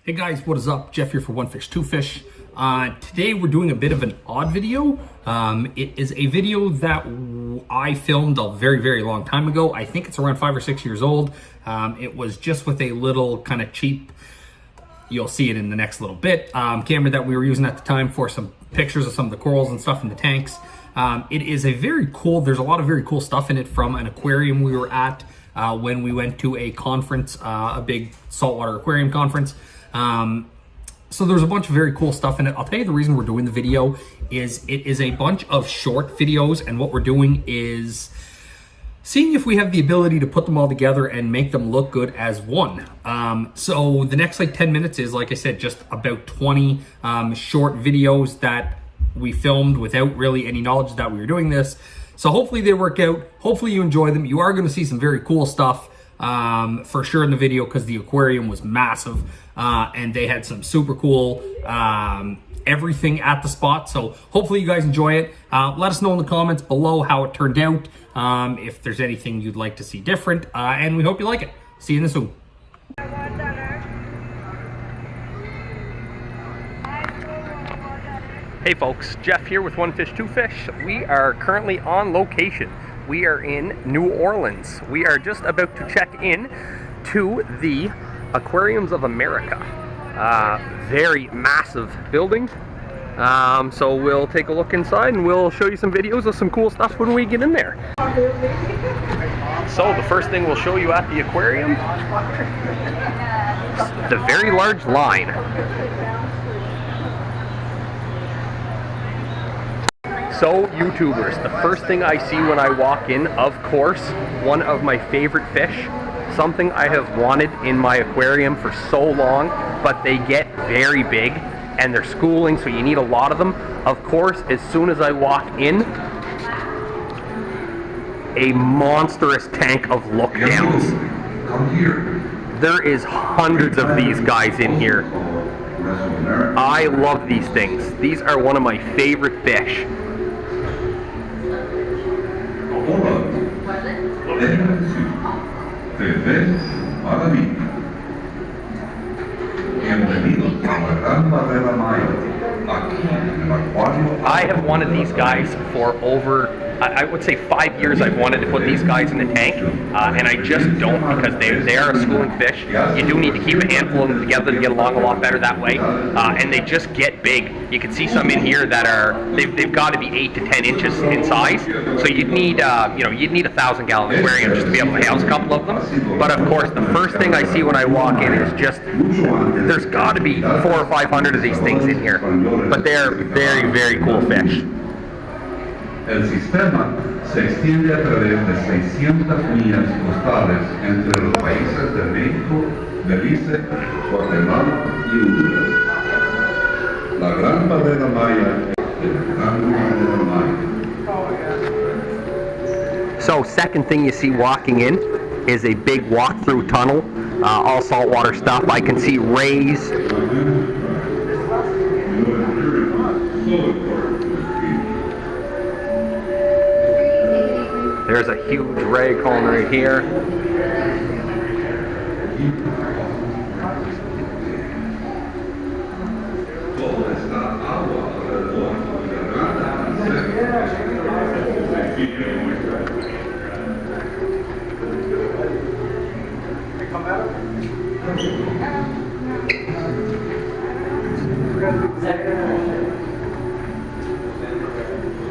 Hey guys, what is up? Jeff here for One Fish, Two Fish. Today we're doing a bit of an odd video. It is a video that I filmed a very long time ago. I think it's around 5 or 6 years old. It was just with a little kind of cheap, you'll see it in the next little bit, camera that we were using at the time for some pictures of some of the corals and stuff in the tanks. It is a very cool, there's a lot of very cool stuff in it from an aquarium we were at when we went to a conference, a big saltwater aquarium conference. So there's a bunch of very cool stuff in it. I'll tell you the reason we're doing the video is it is a bunch of short videos, and what we're doing is seeing if we have the ability to put them all together and make them look good as one. So the next like 10 minutes is, like I said, just about 20 short videos that we filmed without really any knowledge that we were doing this. So hopefully they work out. Hopefully you enjoy them. You are going to see some very cool stuff for sure in the video, because the aquarium was massive and they had some super cool everything at the spot. So hopefully you guys enjoy it. Let us know in the comments below how it turned out, if there's anything you'd like to see different, and we hope you like it. See you soon. Hey folks, Jeff here with One Fish, Two Fish. We are currently on location. We are in New Orleans. We are just about to check in to the Aquariums of America. Very massive building. So we'll take a look inside and we'll show you some videos of some cool stuff when we get in there. So the first thing we'll show you at the aquarium, the very large line. So YouTubers, the first thing I see when I walk in, of course, one of my favorite fish, something I have wanted in my aquarium for so long, but they get very big and they're schooling, so you need a lot of them. Of course, as soon as I walk in, a monstrous tank of look-downs. There is hundreds of these guys in here. I love these things. These are one of my favorite fish. I have wanted these guys for over, I would say 5 years. I've wanted to put these guys in the tank, and I just don't, because they are a schooling fish. You do need to keep a handful of them together to get along a lot better that way, and they just get big. You can see some in here that are, they've got to be 8 to 10 inches in size, so you'd need, you'd need a 1,000-gallon aquarium just to be able to house a couple of them. But of course, the first thing I see when I walk in is just, there's got to be 400 or 500 of these things in here, but they're very cool fish. El sistema se extiende a través de 600 millas costales entre los países de México, Belice, Guatemala y Honduras. La Gran Barrera Maya es la Gran Barrera Maya. So second thing you see walking in is a big walk-through tunnel, all saltwater stuff. I can see rays. There's a huge ray column right here.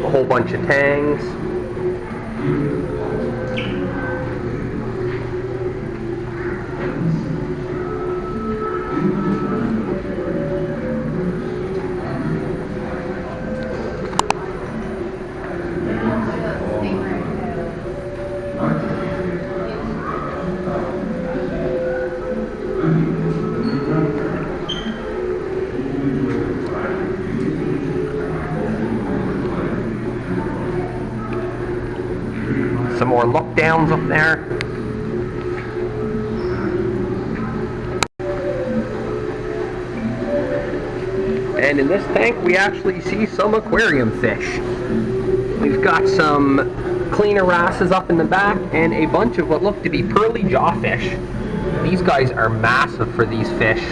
A whole bunch of tangs. Some more look downs up there. And in this tank we actually see some aquarium fish. We've got some cleaner wrasses up in the back and a bunch of what look to be pearly jawfish. These guys are massive for these fish.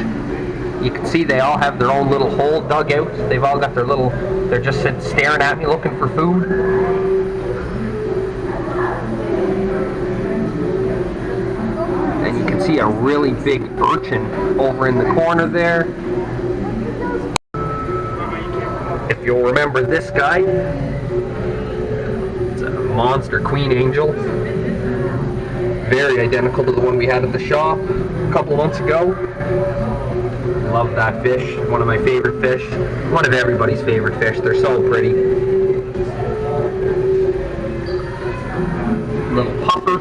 You can see they all have their own little hole dug out. They've all got their little, they're just sitting staring at me looking for food. And you can see a really big urchin over in the corner there. If you'll remember this guy, it's a monster queen angel. Very identical to the one we had at the shop a couple of months ago. Love that fish. One of my favorite fish. One of everybody's favorite fish. They're so pretty. Little puffer.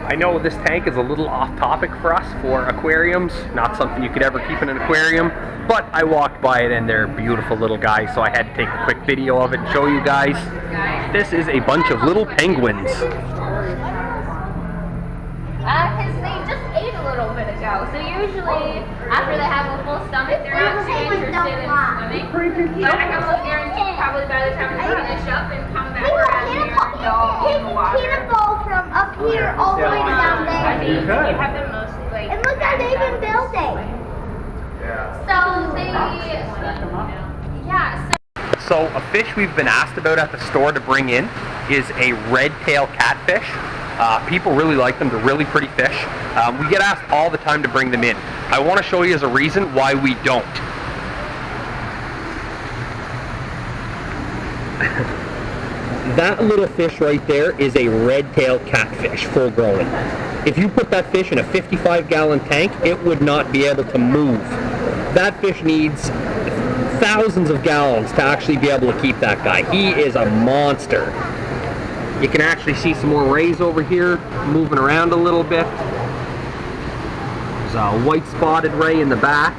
I know this tank is a little off topic for us for aquariums, not something you could ever keep in an aquarium, but I walked by it and they're beautiful little guys, so I had to take a quick video of it and show you guys. This is a bunch of little penguins. Because they just ate a little bit ago, so usually after they have a full stomach, they're not too interested in swimming. But I can almost guarantee probably by the time they finish up and come back around here, they'll be in the water. From up here all the way down there. I mean, you have them mostly like. And look how they've been building. So they, yeah. So a fish we've been asked about at the store to bring in is a red tail catfish. People really like them. They're really pretty fish. We get asked all the time to bring them in. I want to show you as a reason why we don't. That little fish right there is a red-tailed catfish, full grown. If you put that fish in a 55-gallon tank, it would not be able to move. That fish needs thousands of gallons to actually be able to keep that guy. He is a monster. You can actually see some more rays over here moving around a little bit. There's a white spotted ray in the back.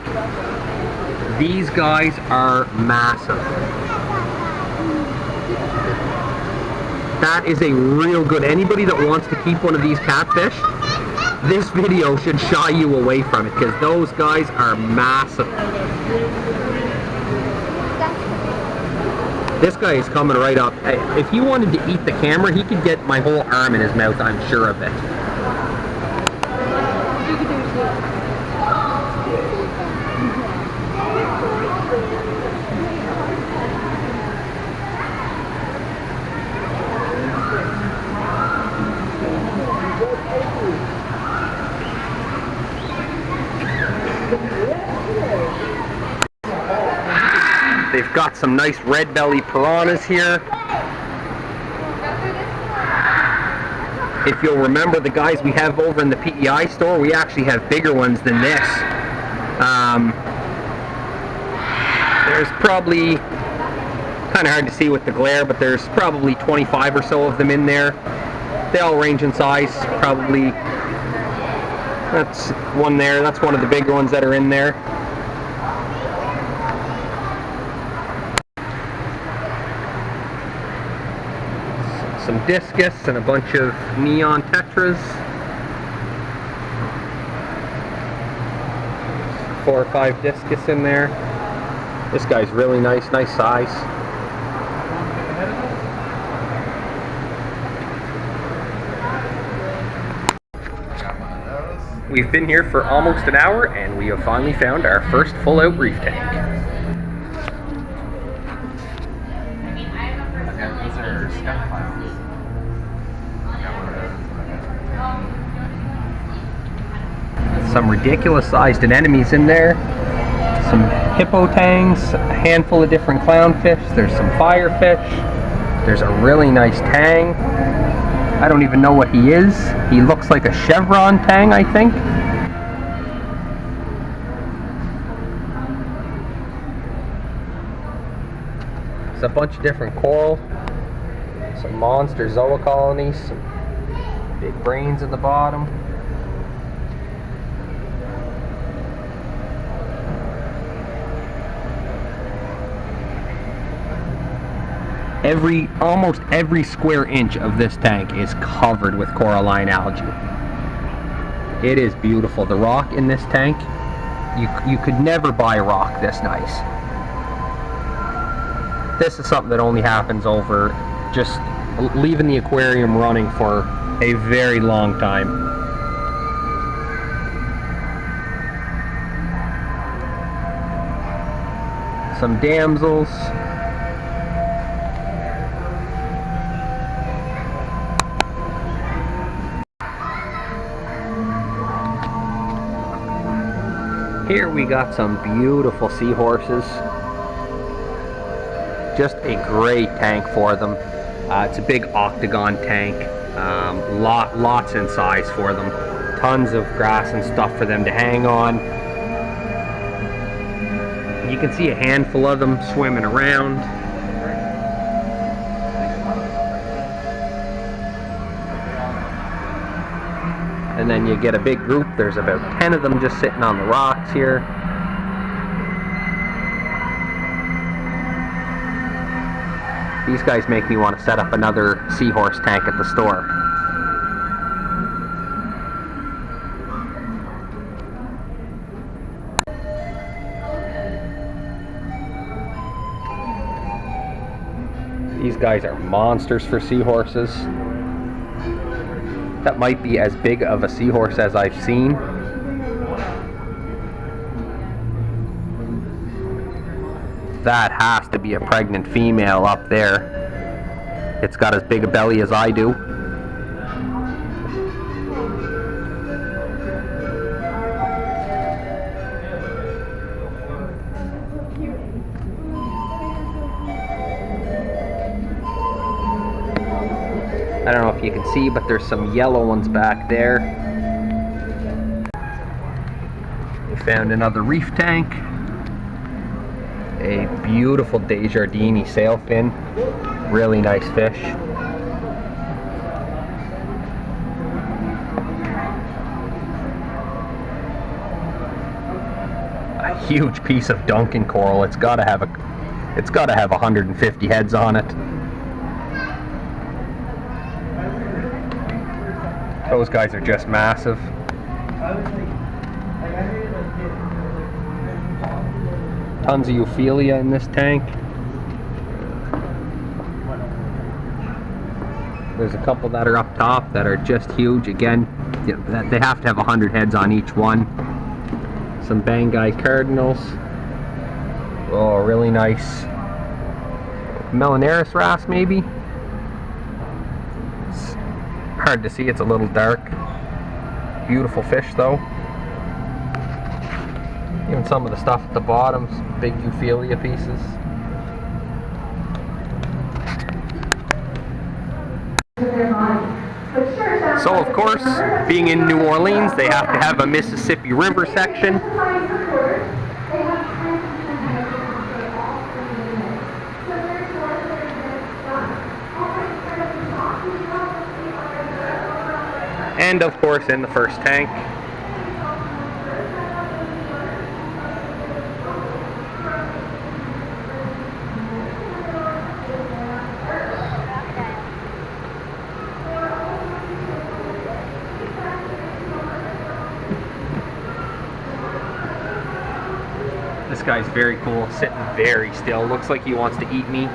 These guys are massive. That is a real good, anybody that wants to keep one of these catfish, this video should shy you away from it because those guys are massive. This guy is coming right up. If he wanted to eat the camera, he could get my whole arm in his mouth, I'm sure of it. They've got some nice red belly piranhas here. If you'll remember the guys we have over in the PEI store, we actually have bigger ones than this. There's probably, kind of hard to see with the glare, but there's probably 25 or so of them in there. They all range in size, probably, that's one there, that's one of the bigger ones that are in there. Some discus and a bunch of neon tetras. 4 or 5 discus in there. This guy's really nice size. We've been here for almost an hour and we have finally found our first full-out reef tank. Some ridiculous sized anemones in there, some hippo tangs, a handful of different clownfish, there's some firefish, there's a really nice tang. I don't even know what he is. He looks like a chevron tang, I think. There's a bunch of different coral, some monster zoa colonies, some big brains at the bottom. Almost every square inch of this tank is covered with coralline algae. It is beautiful. The rock in this tank You could never buy rock this nice. This is something that only happens over just leaving the aquarium running for a very long time. Some damsels. Here we got some beautiful seahorses. Just a great tank for them. It's a big octagon tank. Lots in size for them. Tons of grass and stuff for them to hang on. You can see a handful of them swimming around. And then you get a big group. There's about 10 of them just sitting on the rocks here. These guys make me want to set up another seahorse tank at the store. These guys are monsters for seahorses. That might be as big of a seahorse as I've seen. That has to be a pregnant female up there. It's got as big a belly as I do. I don't know if you can see, but there's some yellow ones back there. We found another reef tank. A beautiful Desjardins sailfin. Really nice fish. A huge piece of Duncan coral. It's gotta have 150 heads on it. Those guys are just massive. Tons of Euphelia in this tank. There's a couple that are up top that are just huge. Again, they have to have 100 heads on each one. Some Bangai cardinals. Oh, really nice. Melanaris wrasse maybe? Hard to see, it's a little dark. Beautiful fish though. Even some of the stuff at the bottom, some big Euphelia pieces. So of course, being in New Orleans, they have to have a Mississippi River section. And of course in the first tank. This guy's very cool, sitting very still. Looks like he wants to eat me.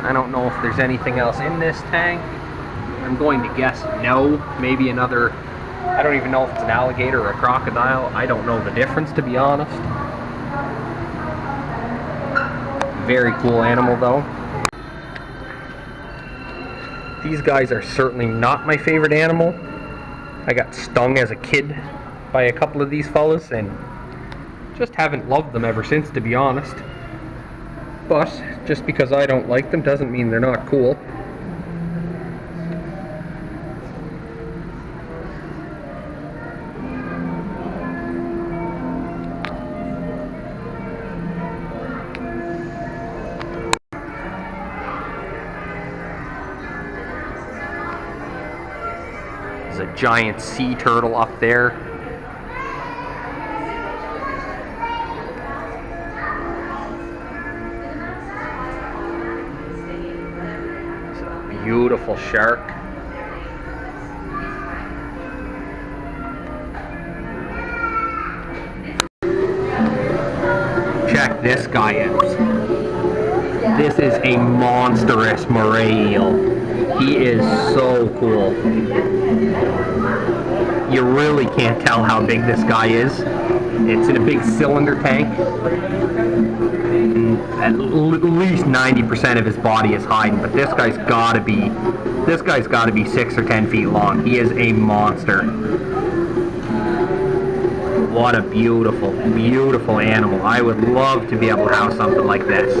I don't know if there's anything else in this tank. I'm going to guess no. Maybe another, I don't even know if it's an alligator or a crocodile. I don't know the difference, to be honest. Very cool animal though. These guys are certainly not my favorite animal. I got stung as a kid by a couple of these fellas and just haven't loved them ever since, to be honest. But just because I don't like them doesn't mean they're not cool. There's a giant sea turtle up there. Beautiful shark. check this guy out. This is a monstrous moray eel. He is so cool. You really can't tell how big this guy is. It's in a big cylinder tank. And at least 90% of his body is hiding, but this guy's gotta be 6 or 10 feet long. He is a monster. What a beautiful, beautiful animal. I would love to be able to house something like this.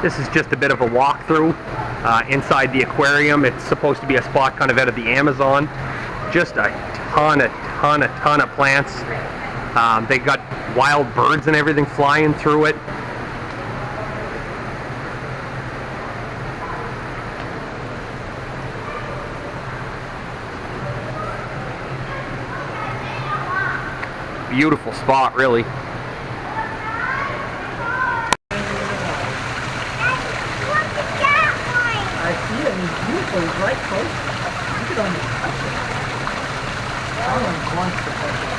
This is just a bit of a walkthrough inside the aquarium. It's supposed to be a spot kind of out of the Amazon. Just a ton of plants. They got wild birds and everything flying through it. Beautiful spot, really. I see it, and it's beautiful, it's right close. You could almost touch it. Someone wants to touch it.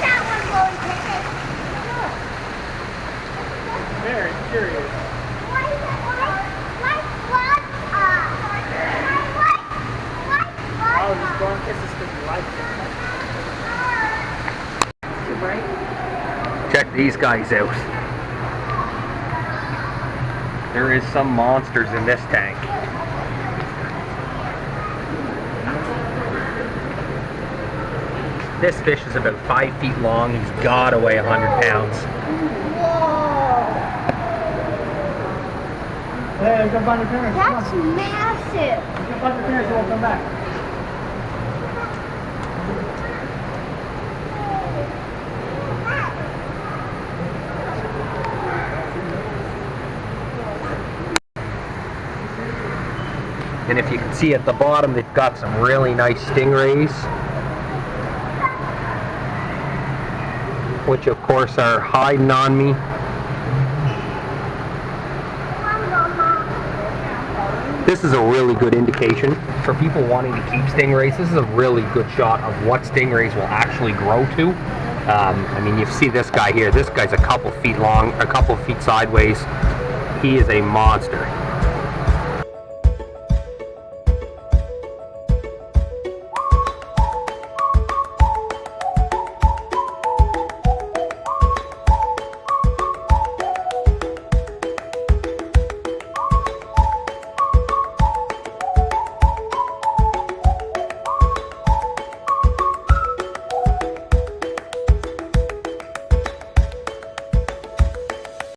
That one going to take? Very curious. Oh, just go and kiss us because you like it. Too bright? Check these guys out. There is some monsters in this tank. This fish is about 5 feet long. He's got to weigh 100 pounds. Hey, go find your parents. That's massive. Go find your parents and we'll come back. And if you can see at the bottom, they've got some really nice stingrays, which of course are hiding on me. This is a really good indication for people wanting to keep stingrays. This is a really good shot of what stingrays will actually grow to. I mean, you see this guy here. This guy's a couple feet long, a couple feet sideways. He is a monster.